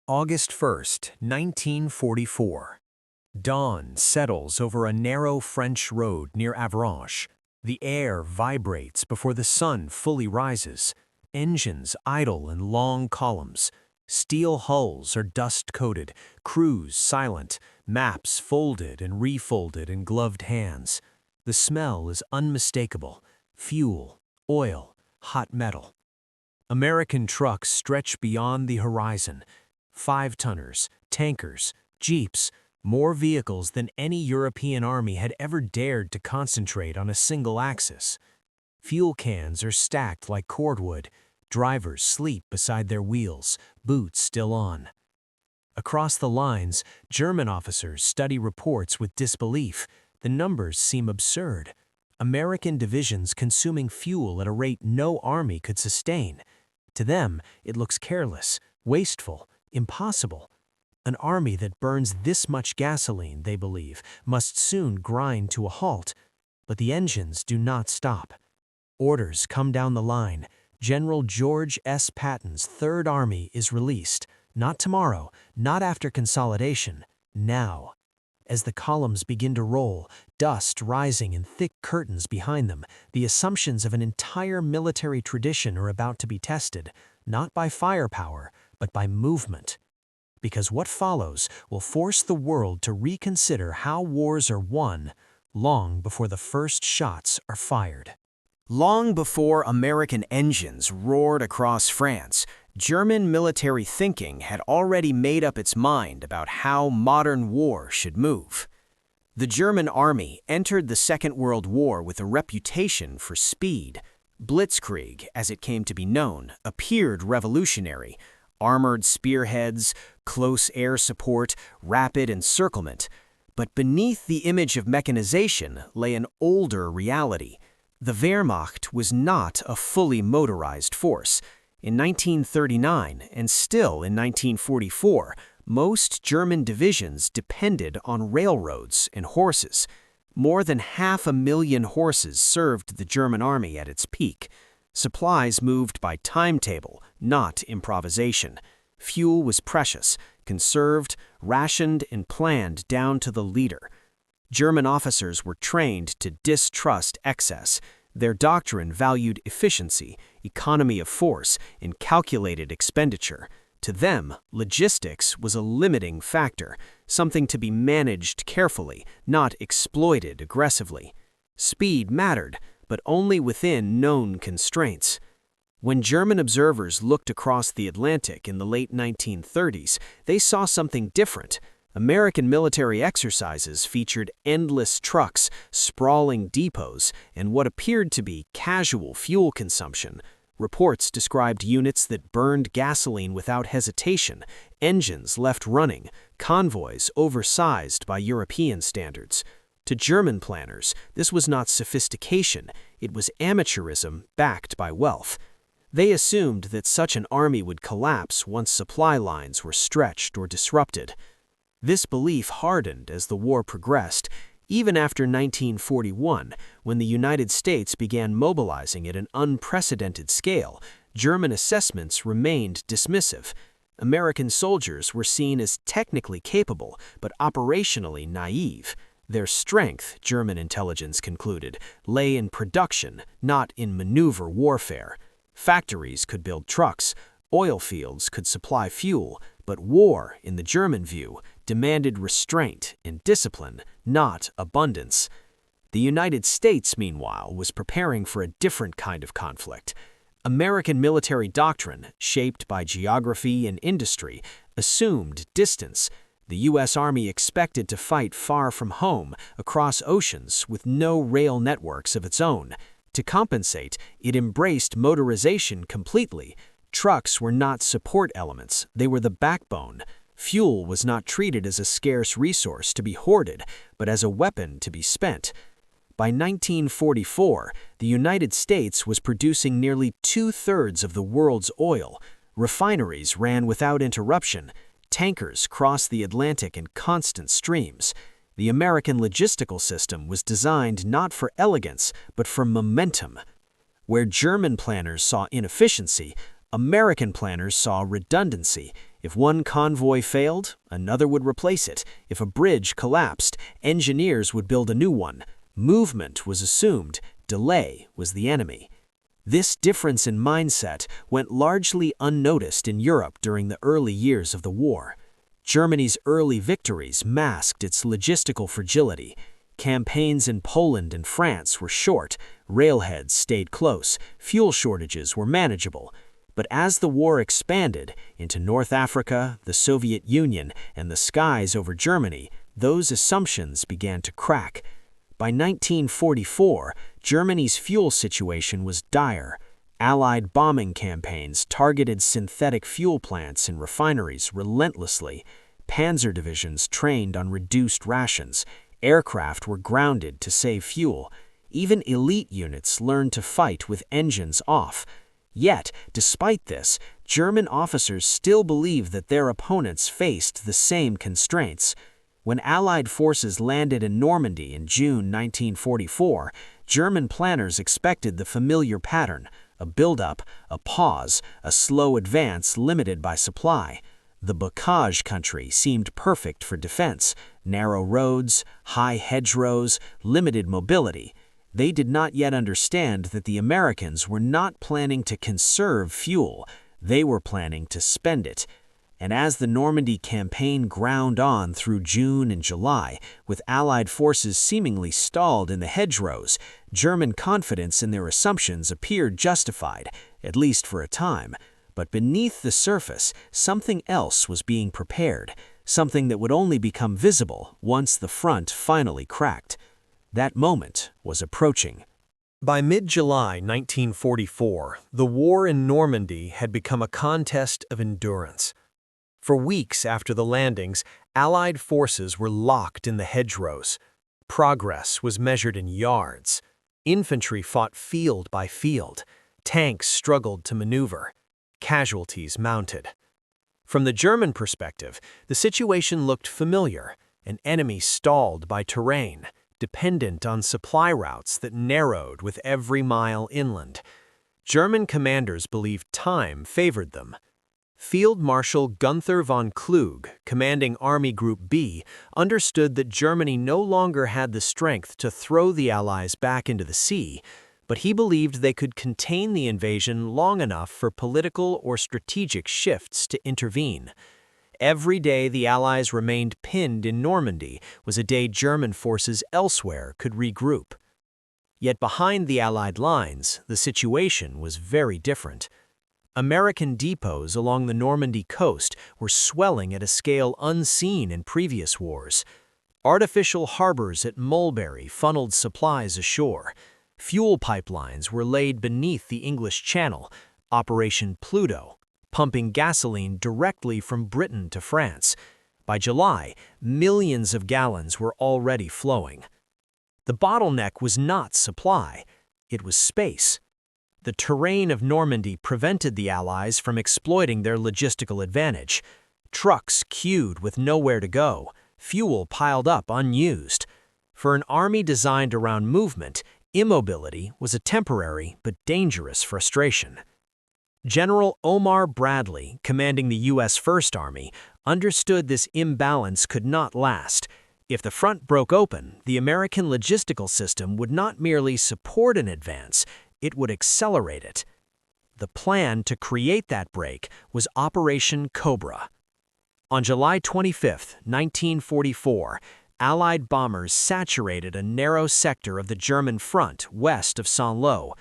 August 1st, 1944. Dawn settles over a narrow French road near Avranches. The air vibrates before the sun fully rises. Engines idle in long columns. Steel hulls are dust-coated, crews silent, maps folded and refolded in gloved hands. The smell is unmistakable. Fuel, oil, hot metal. American trucks stretch beyond the horizon. 5-tonners, tankers, jeeps, more vehicles than any European army had ever dared to concentrate on a single axis. Fuel cans are stacked like cordwood. Drivers sleep beside their wheels, boots still on. Across the lines, German officers study reports with disbelief. The numbers seem absurd. American divisions consuming fuel at a rate no army could sustain. To them, it looks careless, wasteful, impossible. An army that burns this much gasoline, they believe, must soon grind to a halt. But the engines do not stop. Orders come down the line. General George S. Patton's Third Army is released. Not tomorrow, not after consolidation, now. As the columns begin to roll, dust rising in thick curtains behind them, the assumptions of an entire military tradition are about to be tested, not by firepower, but by movement. Because what follows will force the world to reconsider how wars are won long before the first shots are fired. Long before American engines roared across France, German military thinking had already made up its mind about how modern war should move. The German army entered the Second World War with a reputation for speed. Blitzkrieg, as it came to be known, appeared revolutionary. Armored spearheads, close air support, rapid encirclement. But beneath the image of mechanization lay an older reality. The Wehrmacht was not a fully motorized force. In 1939, and still in 1944, most German divisions depended on railroads and horses. More than 500,000 horses served the German army at its peak. Supplies moved by timetable, not improvisation. Fuel was precious, conserved, rationed, and planned down to the liter. German officers were trained to distrust excess. Their doctrine valued efficiency, economy of force, and calculated expenditure. To them, logistics was a limiting factor, something to be managed carefully, not exploited aggressively. Speed mattered, but only within known constraints. When German observers looked across the Atlantic in the late 1930s, they saw something different. American military exercises featured endless trucks, sprawling depots, and what appeared to be casual fuel consumption. Reports described units that burned gasoline without hesitation, engines left running, convoys oversized by European standards. To German planners, this was not sophistication, it was amateurism backed by wealth. They assumed that such an army would collapse once supply lines were stretched or disrupted. This belief hardened as the war progressed, even after 1941, when the United States began mobilizing at an unprecedented scale. German assessments remained dismissive. American soldiers were seen as technically capable, but operationally naive. Their strength, German intelligence concluded, lay in production, not in maneuver warfare. Factories could build trucks, oil fields could supply fuel, but war, in the German view, demanded restraint and discipline, not abundance. The United States, meanwhile, was preparing for a different kind of conflict. American military doctrine, shaped by geography and industry, assumed distance. The U.S. Army expected to fight far from home, across oceans, with no rail networks of its own. To compensate, it embraced motorization completely. Trucks were not support elements, they were the backbone. Fuel was not treated as a scarce resource to be hoarded, but as a weapon to be spent. By 1944, the United States was producing nearly 2/3 of the world's oil. Refineries ran without interruption. Tankers crossed the Atlantic in constant streams. The American logistical system was designed not for elegance, but for momentum. Where German planners saw inefficiency, American planners saw redundancy, If one convoy failed, another would replace it. If a bridge collapsed, engineers would build a new one. Movement was assumed, delay was the enemy. This difference in mindset went largely unnoticed in Europe during the early years of the war. Germany's early victories masked its logistical fragility. Campaigns in Poland and France were short, railheads stayed close, fuel shortages were manageable. But as the war expanded into North Africa, the Soviet Union, and the skies over Germany, those assumptions began to crack. By 1944, Germany's fuel situation was dire. Allied bombing campaigns targeted synthetic fuel plants and refineries relentlessly. Panzer divisions trained on reduced rations. Aircraft were grounded to save fuel. Even elite units learned to fight with engines off. Yet, despite this, German officers still believed that their opponents faced the same constraints. When Allied forces landed in Normandy in June 1944, German planners expected the familiar pattern: a build-up, a pause, a slow advance limited by supply. The bocage country seemed perfect for defense: narrow roads, high hedgerows, limited mobility. They did not yet understand that the Americans were not planning to conserve fuel, they were planning to spend it. And as the Normandy campaign ground on through June and July, with Allied forces seemingly stalled in the hedgerows, German confidence in their assumptions appeared justified, at least for a time. But beneath the surface, something else was being prepared, something that would only become visible once the front finally cracked. That moment was approaching. By mid-July 1944, the war in Normandy had become a contest of endurance. For weeks after the landings, Allied forces were locked in the hedgerows. Progress was measured in yards. Infantry fought field by field. Tanks struggled to maneuver. Casualties mounted. From the German perspective, the situation looked familiar: an enemy stalled by terrain, dependent on supply routes that narrowed with every mile inland. German commanders believed time favored them. Field Marshal Gunther von Kluge, commanding Army Group B, understood that Germany no longer had the strength to throw the Allies back into the sea, but he believed they could contain the invasion long enough for political or strategic shifts to intervene. Every day the Allies remained pinned in Normandy was a day German forces elsewhere could regroup. Yet behind the Allied lines, the situation was very different. American depots along the Normandy coast were swelling at a scale unseen in previous wars. Artificial harbors at Mulberry funneled supplies ashore. Fuel pipelines were laid beneath the English Channel, Operation Pluto, pumping gasoline directly from Britain to France. By July, millions of gallons were already flowing. The bottleneck was not supply, it was space. The terrain of Normandy prevented the Allies from exploiting their logistical advantage. Trucks queued with nowhere to go, fuel piled up unused. For an army designed around movement, immobility was a temporary but dangerous frustration. General Omar Bradley, commanding the U.S. First Army, understood this imbalance could not last. If the front broke open, the American logistical system would not merely support an advance, it would accelerate it. The plan to create that break was Operation Cobra. On July 25, 1944, Allied bombers saturated a narrow sector of the German front west of Saint-Lô.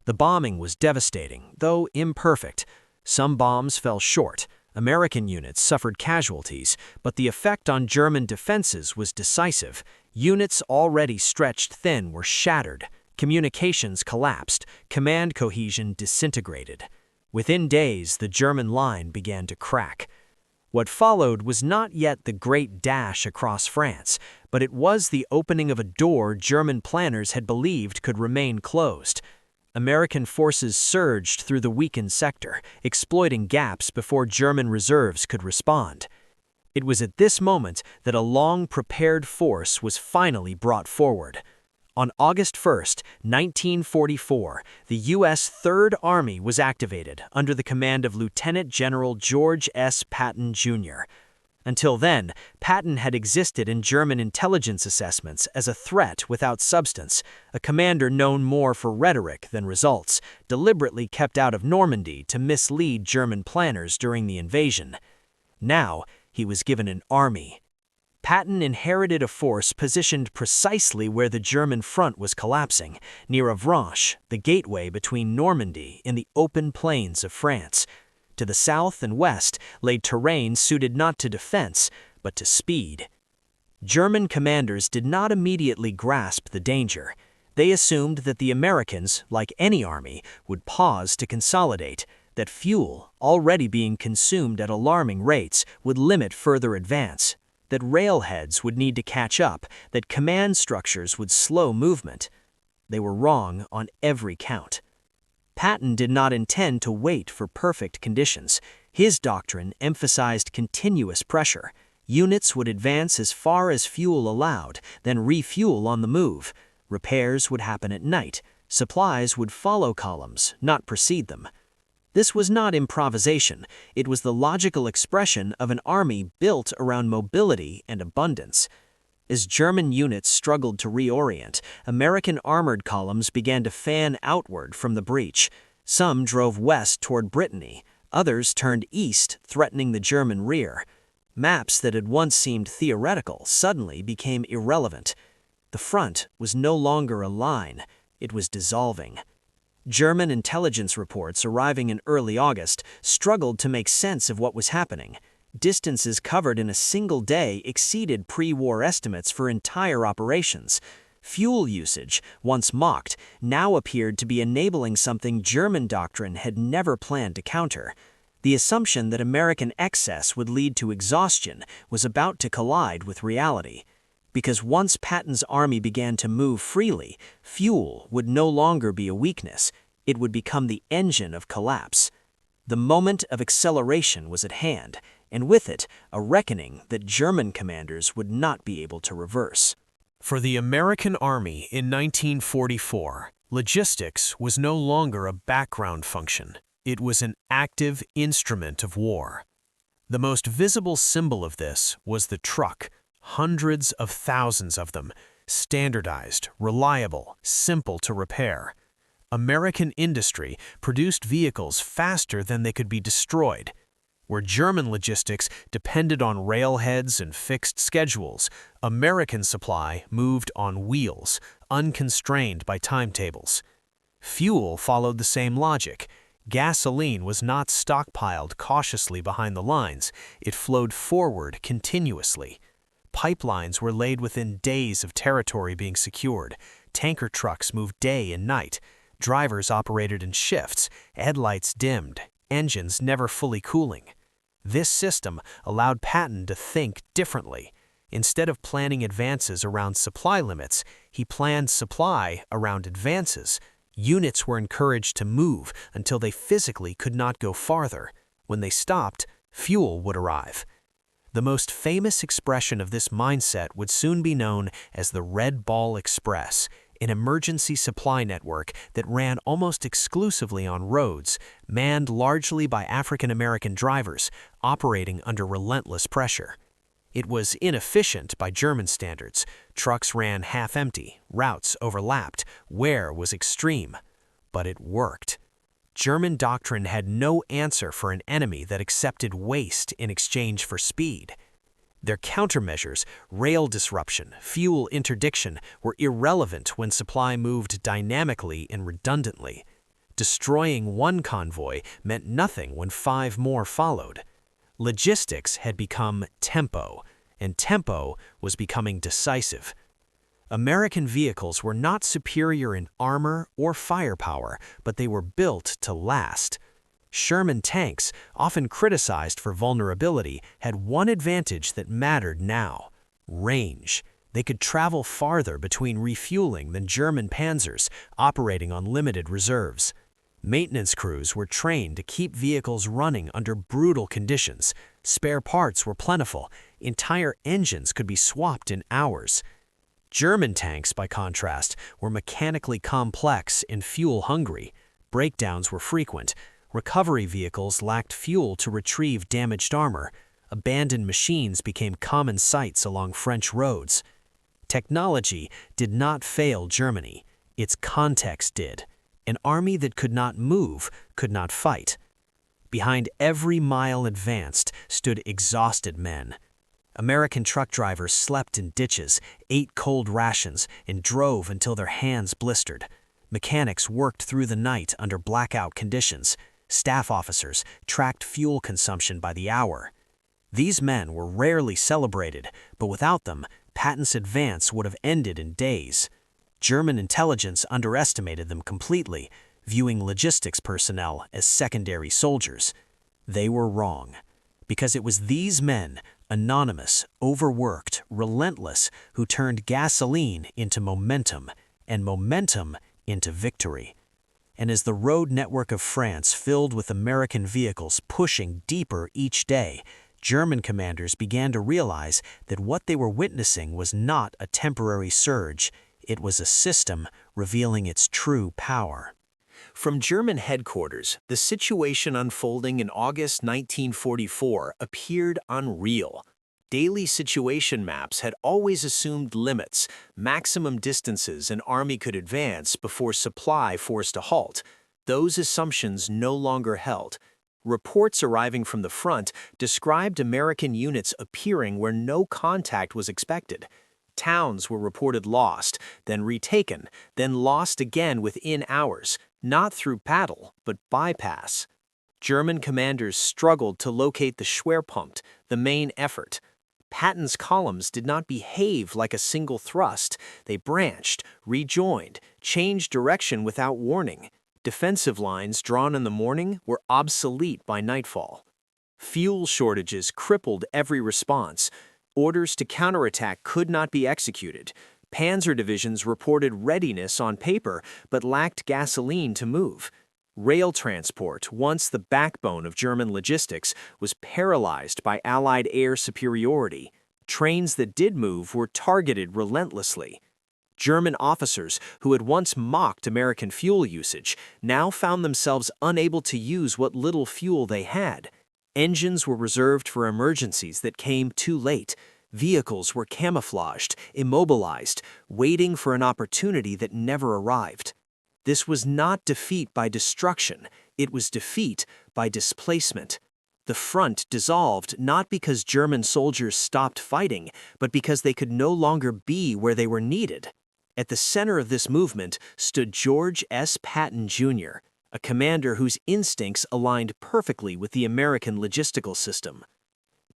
The bombing was devastating, though imperfect. Some bombs fell short. American units suffered casualties, but the effect on German defenses was decisive. Units already stretched thin were shattered. Communications collapsed, command cohesion disintegrated. Within days, the German line began to crack. What followed was not yet the great dash across France, but it was the opening of a door German planners had believed could remain closed. American forces surged through the weakened sector, exploiting gaps before German reserves could respond. It was at this moment that a long-prepared force was finally brought forward. On August 1, 1944, the U.S. Third Army was activated under the command of Lieutenant General George S. Patton, Jr. Until then, Patton had existed in German intelligence assessments as a threat without substance, a commander known more for rhetoric than results, deliberately kept out of Normandy to mislead German planners during the invasion. Now, he was given an army. Patton inherited a force positioned precisely where the German front was collapsing, near Avranches, the gateway between Normandy and the open plains of France. To the south and west lay terrain suited not to defense, but to speed. German commanders did not immediately grasp the danger. They assumed that the Americans, like any army, would pause to consolidate, that fuel, already being consumed at alarming rates, would limit further advance, that railheads would need to catch up, that command structures would slow movement. They were wrong on every count. Patton did not intend to wait for perfect conditions. His doctrine emphasized continuous pressure. Units would advance as far as fuel allowed, then refuel on the move. Repairs would happen at night. Supplies would follow columns, not precede them. This was not improvisation. It was the logical expression of an army built around mobility and abundance. As German units struggled to reorient, American armored columns began to fan outward from the breach. Some drove west toward Brittany, others turned east, threatening the German rear. Maps that had once seemed theoretical suddenly became irrelevant. The front was no longer a line, it was dissolving. German intelligence reports arriving in early August struggled to make sense of what was happening. Distances covered in a single day exceeded pre-war estimates for entire operations. Fuel usage, once mocked, now appeared to be enabling something German doctrine had never planned to counter. The assumption that American excess would lead to exhaustion was about to collide with reality. Because once Patton's army began to move freely, fuel would no longer be a weakness. It would become the engine of collapse. The moment of acceleration was at hand, and with it, a reckoning that German commanders would not be able to reverse. For the American Army in 1944, logistics was no longer a background function. It was an active instrument of war. The most visible symbol of this was the truck, hundreds of thousands of them, standardized, reliable, simple to repair. American industry produced vehicles faster than they could be destroyed. Where German logistics depended on railheads and fixed schedules, American supply moved on wheels, unconstrained by timetables. Fuel followed the same logic. Gasoline was not stockpiled cautiously behind the lines, it flowed forward continuously. Pipelines were laid within days of territory being secured. Tanker trucks moved day and night. Drivers operated in shifts, headlights dimmed, engines never fully cooling. This system allowed Patton to think differently. Instead of planning advances around supply limits, he planned supply around advances. Units were encouraged to move until they physically could not go farther. When they stopped, fuel would arrive. The most famous expression of this mindset would soon be known as the Red Ball Express, an emergency supply network that ran almost exclusively on roads, manned largely by African American drivers, operating under relentless pressure. It was inefficient by German standards. Trucks ran half-empty, routes overlapped, wear was extreme. But it worked. German doctrine had no answer for an enemy that accepted waste in exchange for speed. Their countermeasures, rail disruption, fuel interdiction, were irrelevant when supply moved dynamically and redundantly. Destroying one convoy meant nothing when 5 more followed. Logistics had become tempo, and tempo was becoming decisive. American vehicles were not superior in armor or firepower, but they were built to last. Sherman tanks, often criticized for vulnerability, had one advantage that mattered now: range. They could travel farther between refueling than German panzers, operating on limited reserves. Maintenance crews were trained to keep vehicles running under brutal conditions. Spare parts were plentiful. Entire engines could be swapped in hours. German tanks, by contrast, were mechanically complex and fuel-hungry. Breakdowns were frequent. Recovery vehicles lacked fuel to retrieve damaged armor. Abandoned machines became common sights along French roads. Technology did not fail Germany. Its context did. An army that could not move could not fight. Behind every mile advanced stood exhausted men. American truck drivers slept in ditches, ate cold rations, and drove until their hands blistered. Mechanics worked through the night under blackout conditions. Staff officers tracked fuel consumption by the hour. These men were rarely celebrated, but without them, Patton's advance would have ended in days. German intelligence underestimated them completely, viewing logistics personnel as secondary soldiers. They were wrong, because it was these men, anonymous, overworked, relentless, who turned gasoline into momentum, and momentum into victory. And as the road network of France filled with American vehicles pushing deeper each day, German commanders began to realize that what they were witnessing was not a temporary surge, it was a system revealing its true power. From German headquarters, the situation unfolding in August 1944 appeared unreal. Daily situation maps had always assumed limits, maximum distances an army could advance before supply forced a halt. Those assumptions no longer held. Reports arriving from the front described American units appearing where no contact was expected. Towns were reported lost, then retaken, then lost again within hours, not through battle, but bypass. German commanders struggled to locate the Schwerpunkt, the main effort. Patton's columns did not behave like a single thrust. They branched, rejoined, changed direction without warning. Defensive lines drawn in the morning were obsolete by nightfall. Fuel shortages crippled every response. Orders to counterattack could not be executed. Panzer divisions reported readiness on paper but lacked gasoline to move. Rail transport, once the backbone of German logistics, was paralyzed by Allied air superiority. Trains that did move were targeted relentlessly. German officers who had once mocked American fuel usage now found themselves unable to use what little fuel they had. Engines were reserved for emergencies that came too late. Vehicles were camouflaged, immobilized, waiting for an opportunity that never arrived. This was not defeat by destruction, it was defeat by displacement. The front dissolved not because German soldiers stopped fighting, but because they could no longer be where they were needed. At the center of this movement stood George S. Patton, Jr., a commander whose instincts aligned perfectly with the American logistical system.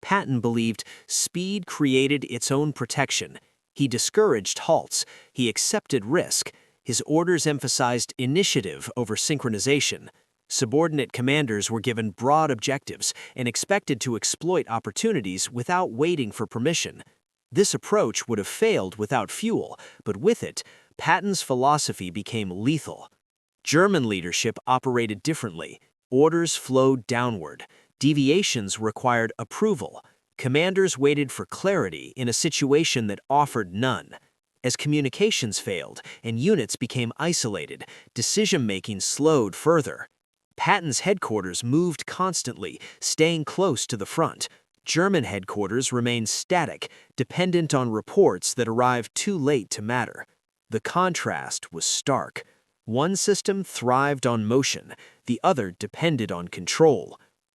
Patton believed speed created its own protection. He discouraged halts. He accepted risk. His orders emphasized initiative over synchronization. Subordinate commanders were given broad objectives and expected to exploit opportunities without waiting for permission. This approach would have failed without fuel, but with it, Patton's philosophy became lethal. German leadership operated differently. Orders flowed downward. Deviations required approval. Commanders waited for clarity in a situation that offered none. As communications failed and units became isolated, decision-making slowed further. Patton's headquarters moved constantly, staying close to the front. German headquarters remained static, dependent on reports that arrived too late to matter. The contrast was stark. One system thrived on motion, the other depended on control.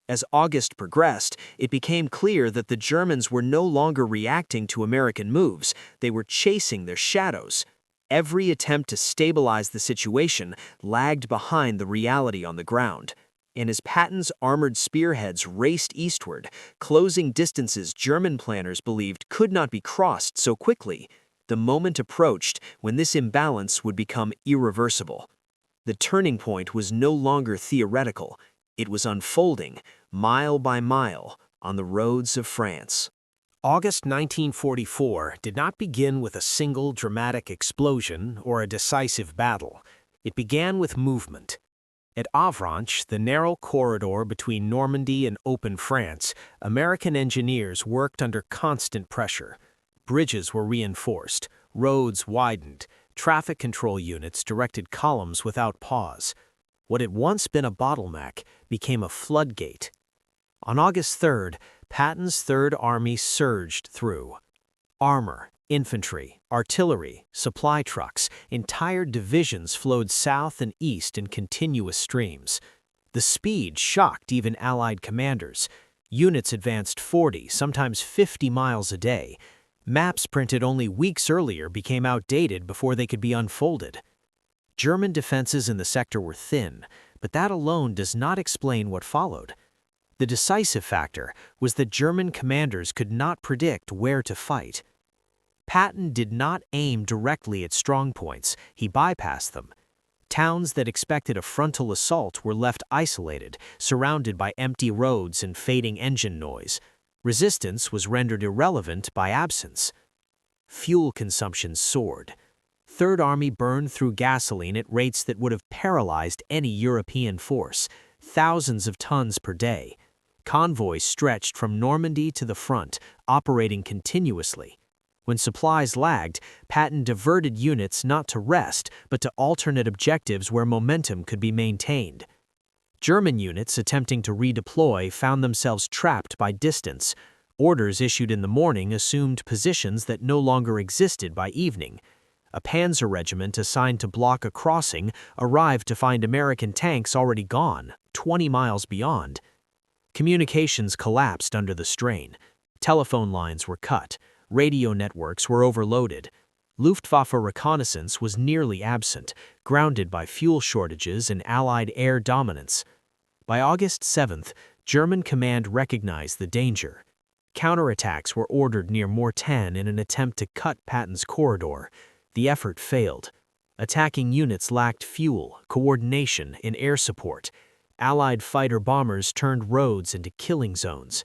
As August progressed, it became clear that the Germans were no longer reacting to American moves, they were chasing their shadows. Every attempt to stabilize the situation lagged behind the reality on the ground. And as Patton's armored spearheads raced eastward, closing distances German planners believed could not be crossed so quickly, the moment approached when this imbalance would become irreversible. The turning point was no longer theoretical. It was unfolding, mile by mile, on the roads of France. August 1944 did not begin with a single dramatic explosion or a decisive battle. It began with movement. At Avranches, the narrow corridor between Normandy and open France, American engineers worked under constant pressure. Bridges were reinforced, Roads widened. Traffic control units directed columns without pause. What had once been a bottleneck became a floodgate. On August 3rd, Patton's Third Army surged through. Armor, infantry, artillery, supply trucks, entire divisions flowed south and east in continuous streams. The speed shocked even Allied commanders. Units advanced 40, sometimes 50 miles a day. Maps printed only weeks earlier became outdated before they could be unfolded. German defenses in the sector were thin, but that alone does not explain what followed. The decisive factor was that German commanders could not predict where to fight. Patton did not aim directly at strong points, he bypassed them. Towns that expected a frontal assault were left isolated, surrounded by empty roads and fading engine noise. Resistance was rendered irrelevant by absence. Fuel consumption soared. Third Army burned through gasoline at rates that would have paralyzed any European force, thousands of tons per day. Convoys stretched from Normandy to the front, operating continuously. When supplies lagged, Patton diverted units not to rest, but to alternate objectives where momentum could be maintained. German units attempting to redeploy found themselves trapped by distance. Orders issued in the morning assumed positions that no longer existed by evening. A panzer regiment assigned to block a crossing arrived to find American tanks already gone, 20 miles beyond. Communications collapsed under the strain. Telephone lines were cut. Radio networks were overloaded. Luftwaffe reconnaissance was nearly absent, grounded by fuel shortages and Allied air dominance. By August 7th, German command recognized the danger. Counterattacks were ordered near Mortain in an attempt to cut Patton's corridor. The effort failed. Attacking units lacked fuel, coordination, and air support. Allied fighter-bombers turned roads into killing zones.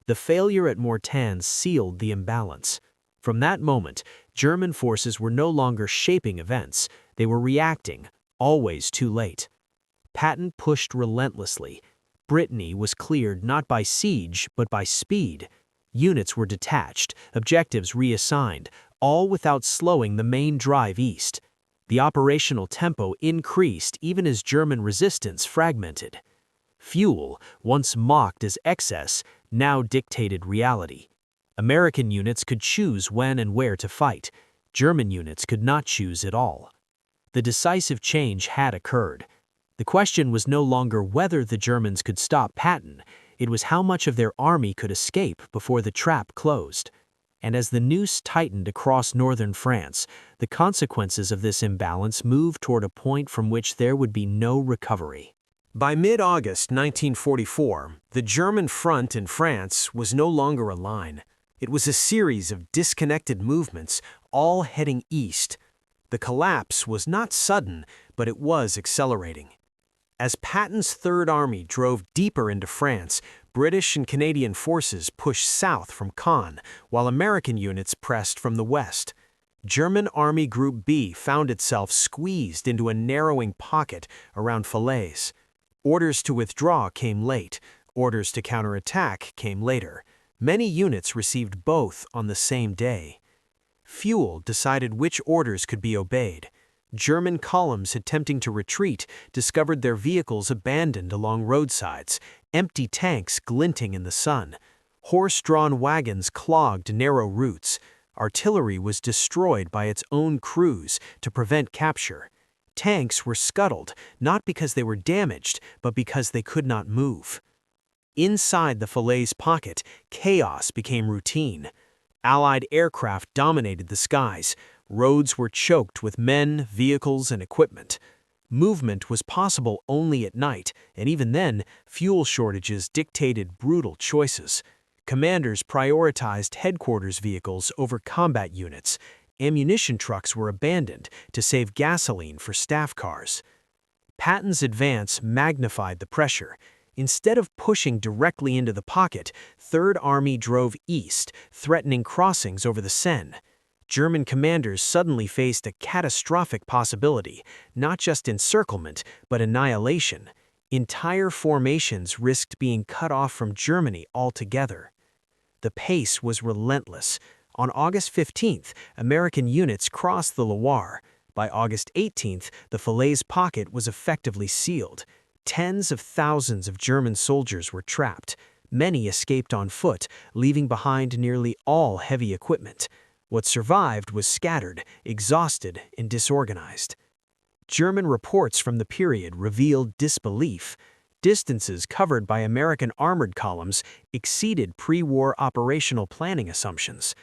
The failure at Mortain sealed the imbalance. From that moment, German forces were no longer shaping events, they were reacting, always too late. Patton pushed relentlessly. Brittany was cleared not by siege, but by speed. Units were detached, objectives reassigned, all without slowing the main drive east. The operational tempo increased even as German resistance fragmented. Fuel, once mocked as excess, now dictated reality. American units could choose when and where to fight. German units could not choose at all. The decisive change had occurred. The question was no longer whether the Germans could stop Patton, it was how much of their army could escape before the trap closed. And as the noose tightened across northern France, the consequences of this imbalance moved toward a point from which there would be no recovery. By mid-August 1944, the German front in France was no longer a line. It was a series of disconnected movements, all heading east. The collapse was not sudden, but it was accelerating. As Patton's Third Army drove deeper into France, British and Canadian forces pushed south from Caen, while American units pressed from the west. German Army Group B found itself squeezed into a narrowing pocket around Falaise. Orders to withdraw came late. Orders to counterattack came later. Many units received both on the same day. Fuel decided which orders could be obeyed. German columns attempting to retreat discovered their vehicles abandoned along roadsides, empty tanks glinting in the sun. Horse-drawn wagons clogged narrow routes. Artillery was destroyed by its own crews to prevent capture. Tanks were scuttled, not because they were damaged, but because they could not move. Inside the Falaise pocket, chaos became routine. Allied aircraft dominated the skies. Roads were choked with men, vehicles, and equipment. Movement was possible only at night, and even then, fuel shortages dictated brutal choices. Commanders prioritized headquarters vehicles over combat units. Ammunition trucks were abandoned to save gasoline for staff cars. Patton's advance magnified the pressure. Instead of pushing directly into the pocket, Third Army drove east, threatening crossings over the Seine. German commanders suddenly faced a catastrophic possibility, not just encirclement, but annihilation. Entire formations risked being cut off from Germany altogether. The pace was relentless. On August 15th, American units crossed the Loire. By August 18th, the Falaise pocket was effectively sealed. Tens of thousands of German soldiers were trapped. Many escaped on foot, leaving behind nearly all heavy equipment. What survived was scattered, exhausted, and disorganized. German reports from the period revealed disbelief. Distances covered by American armored columns exceeded pre-war operational planning assumptions.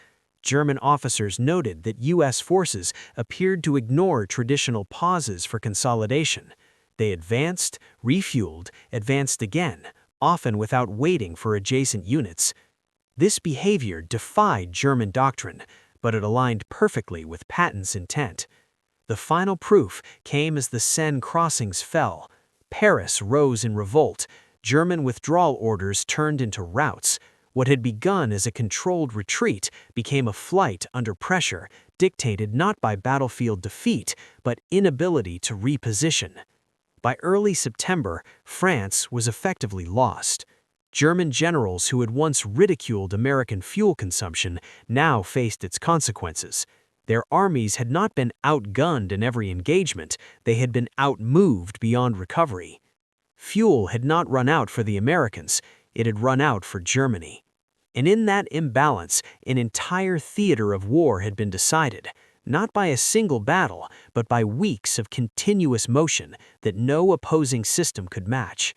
German officers noted that U.S. forces appeared to ignore traditional pauses for consolidation. They advanced, refueled, advanced again, often without waiting for adjacent units. This behavior defied German doctrine, but it aligned perfectly with Patton's intent. The final proof came as the Seine crossings fell. Paris rose in revolt. German withdrawal orders turned into routs. What had begun as a controlled retreat became a flight under pressure, dictated not by battlefield defeat, but inability to reposition. By early September, France was effectively lost. German generals who had once ridiculed American fuel consumption now faced its consequences. Their armies had not been outgunned in every engagement, they had been outmoved beyond recovery. Fuel had not run out for the Americans, it had run out for Germany. And in that imbalance, an entire theater of war had been decided, not by a single battle, but by weeks of continuous motion that no opposing system could match.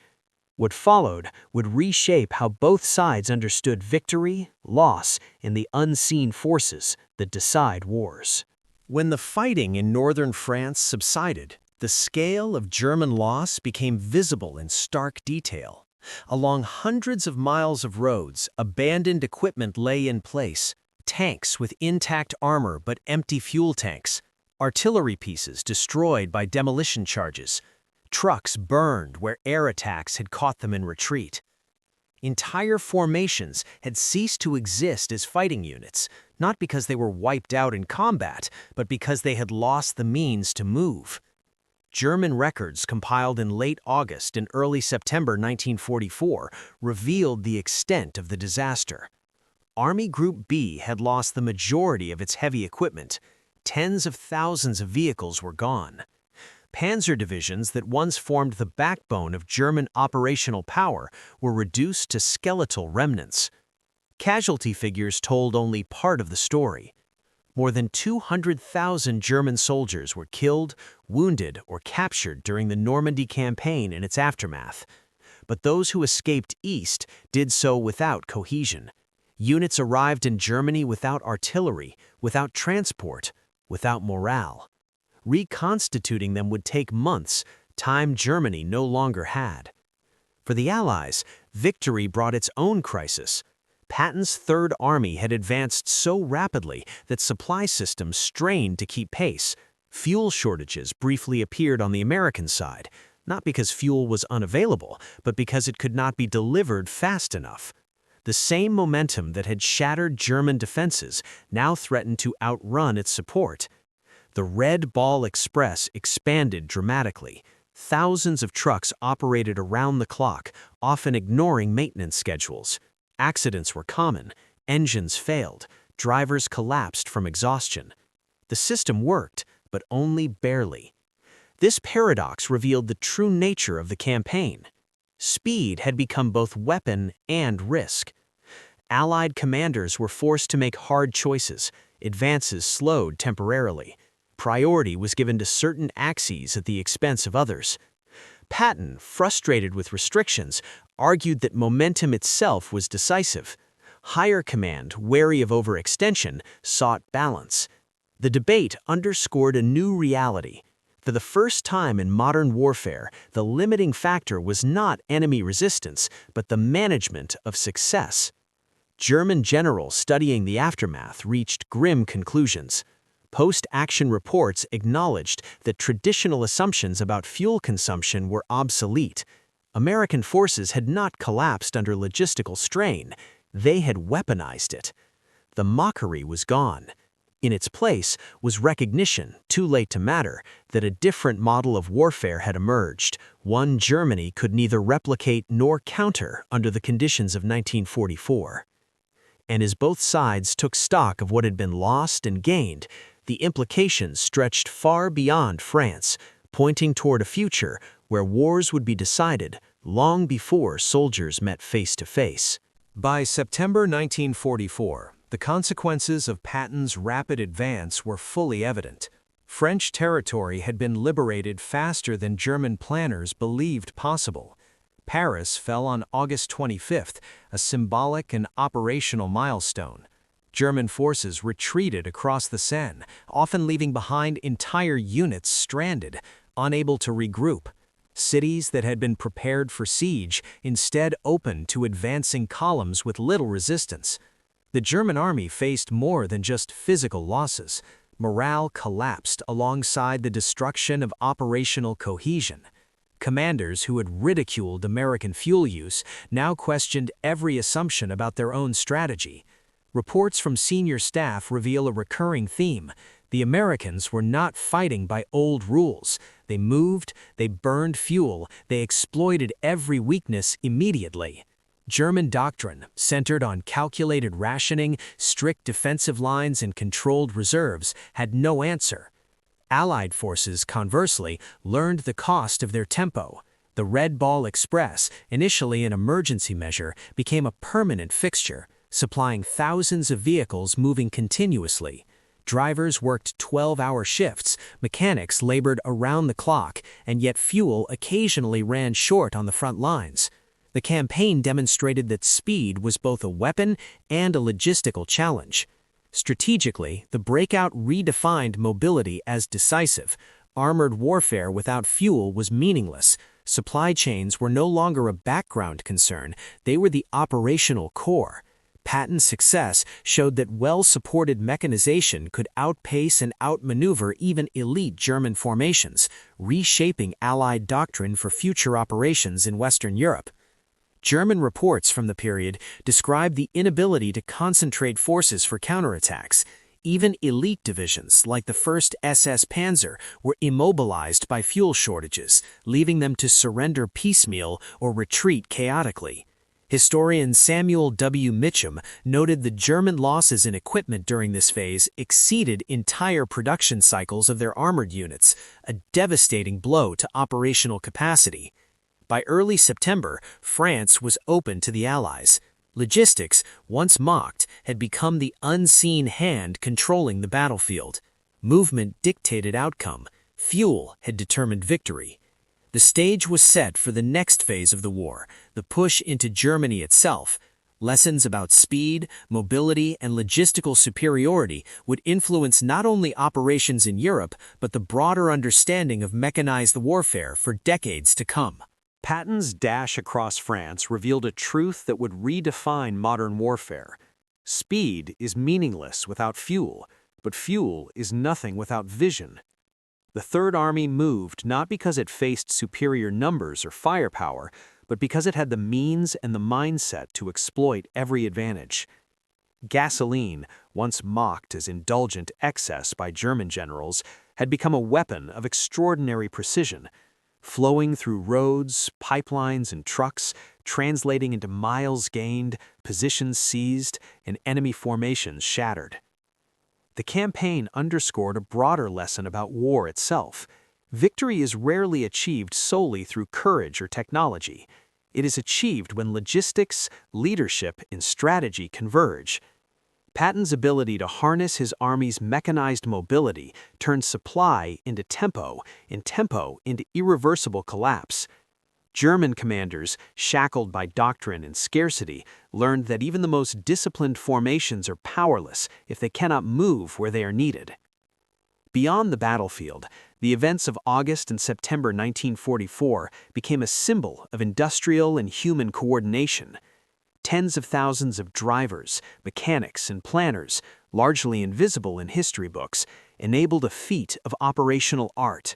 What followed would reshape how both sides understood victory, loss, and the unseen forces that decide wars. When the fighting in northern France subsided, the scale of German loss became visible in stark detail. Along hundreds of miles of roads, abandoned equipment lay in place. Tanks with intact armor but empty fuel tanks. Artillery pieces destroyed by demolition charges. Trucks burned where air attacks had caught them in retreat. Entire formations had ceased to exist as fighting units, not because they were wiped out in combat, but because they had lost the means to move. German records compiled in late August and early September 1944 revealed the extent of the disaster. Army Group B had lost the majority of its heavy equipment. Tens of thousands of vehicles were gone. Panzer divisions that once formed the backbone of German operational power were reduced to skeletal remnants. Casualty figures told only part of the story. More than 200,000 German soldiers were killed, wounded, or captured during the Normandy campaign and its aftermath. But those who escaped east did so without cohesion. Units arrived in Germany without artillery, without transport, without morale. Reconstituting them would take months, time Germany no longer had. For the Allies, victory brought its own crisis. Patton's Third Army had advanced so rapidly that supply systems strained to keep pace. Fuel shortages briefly appeared on the American side, not because fuel was unavailable, but because it could not be delivered fast enough. The same momentum that had shattered German defenses now threatened to outrun its support. The Red Ball Express expanded dramatically. Thousands of trucks operated around the clock, often ignoring maintenance schedules. Accidents were common, engines failed, drivers collapsed from exhaustion. The system worked, but only barely. This paradox revealed the true nature of the campaign. Speed had become both weapon and risk. Allied commanders were forced to make hard choices. Advances slowed temporarily. Priority was given to certain axes at the expense of others. Patton, frustrated with restrictions, argued that momentum itself was decisive. Higher command, wary of overextension, sought balance. The debate underscored a new reality. For the first time in modern warfare, the limiting factor was not enemy resistance, but the management of success. German generals studying the aftermath reached grim conclusions. Post-action reports acknowledged that traditional assumptions about fuel consumption were obsolete. American forces had not collapsed under logistical strain, they had weaponized it. The mockery was gone. In its place was recognition, too late to matter, that a different model of warfare had emerged, one Germany could neither replicate nor counter under the conditions of 1944. and as both sides took stock of what had been lost and gained, the implications stretched far beyond France, pointing toward a future where wars would be decided long before soldiers met face to face. By September 1944, the consequences of Patton's rapid advance were fully evident. French territory had been liberated faster than German planners believed possible. Paris fell on August 25th, a symbolic and operational milestone. German forces retreated across the Seine, often leaving behind entire units stranded, unable to regroup. Cities that had been prepared for siege instead opened to advancing columns with little resistance. The German army faced more than just physical losses. Morale collapsed alongside the destruction of operational cohesion. Commanders who had ridiculed American fuel use now questioned every assumption about their own strategy. Reports from senior staff reveal a recurring theme. The Americans were not fighting by old rules. They moved, they burned fuel, they exploited every weakness immediately. German doctrine, centered on calculated rationing, strict defensive lines, and controlled reserves, had no answer. Allied forces, conversely, learned the cost of their tempo. The Red Ball Express, initially an emergency measure, became a permanent fixture, supplying thousands of vehicles moving continuously. Drivers worked 12-hour shifts, mechanics labored around the clock, and yet fuel occasionally ran short on the front lines. The campaign demonstrated that speed was both a weapon and a logistical challenge. Strategically, the breakout redefined mobility as decisive. Armored warfare without fuel was meaningless. Supply chains were no longer a background concern, they were the operational core. Patton's success showed that well-supported mechanization could outpace and outmaneuver even elite German formations, reshaping Allied doctrine for future operations in Western Europe. German reports from the period describe the inability to concentrate forces for counterattacks. Even elite divisions, like the 1st SS Panzer, were immobilized by fuel shortages, leaving them to surrender piecemeal or retreat chaotically. Historian Samuel W. Mitchum noted the German losses in equipment during this phase exceeded entire production cycles of their armored units, a devastating blow to operational capacity. By early September, France was open to the Allies. Logistics, once mocked, had become the unseen hand controlling the battlefield. Movement dictated outcome. Fuel had determined victory. The stage was set for the next phase of the war, the push into Germany itself. Lessons about speed, mobility, and logistical superiority would influence not only operations in Europe, but the broader understanding of mechanized warfare for decades to come. Patton's dash across France revealed a truth that would redefine modern warfare. Speed is meaningless without fuel, but fuel is nothing without vision. The Third Army moved not because it faced superior numbers or firepower, but because it had the means and the mindset to exploit every advantage. Gasoline, once mocked as indulgent excess by German generals, had become a weapon of extraordinary precision, flowing through roads, pipelines, and trucks, translating into miles gained, positions seized, and enemy formations shattered. The campaign underscored a broader lesson about war itself. Victory is rarely achieved solely through courage or technology. It is achieved when logistics, leadership, and strategy converge. Patton's ability to harness his army's mechanized mobility turned supply into tempo, and tempo into irreversible collapse. German commanders, shackled by doctrine and scarcity, learned that even the most disciplined formations are powerless if they cannot move where they are needed. Beyond the battlefield, the events of August and September 1944 became a symbol of industrial and human coordination. Tens of thousands of drivers, mechanics, and planners, largely invisible in history books, enabled a feat of operational art.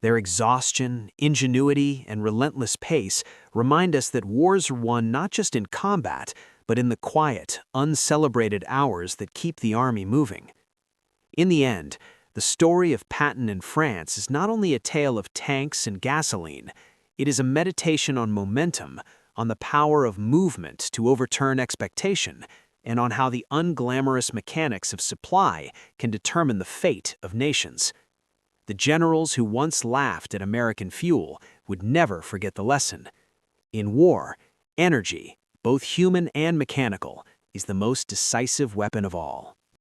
Their exhaustion, ingenuity, and relentless pace remind us that wars are won not just in combat, but in the quiet, uncelebrated hours that keep the army moving. In the end, the story of Patton and France is not only a tale of tanks and gasoline, it is a meditation on momentum, on the power of movement to overturn expectation, and on how the unglamorous mechanics of supply can determine the fate of nations. The generals who once laughed at American fuel would never forget the lesson. In war, energy, both human and mechanical, is the most decisive weapon of all.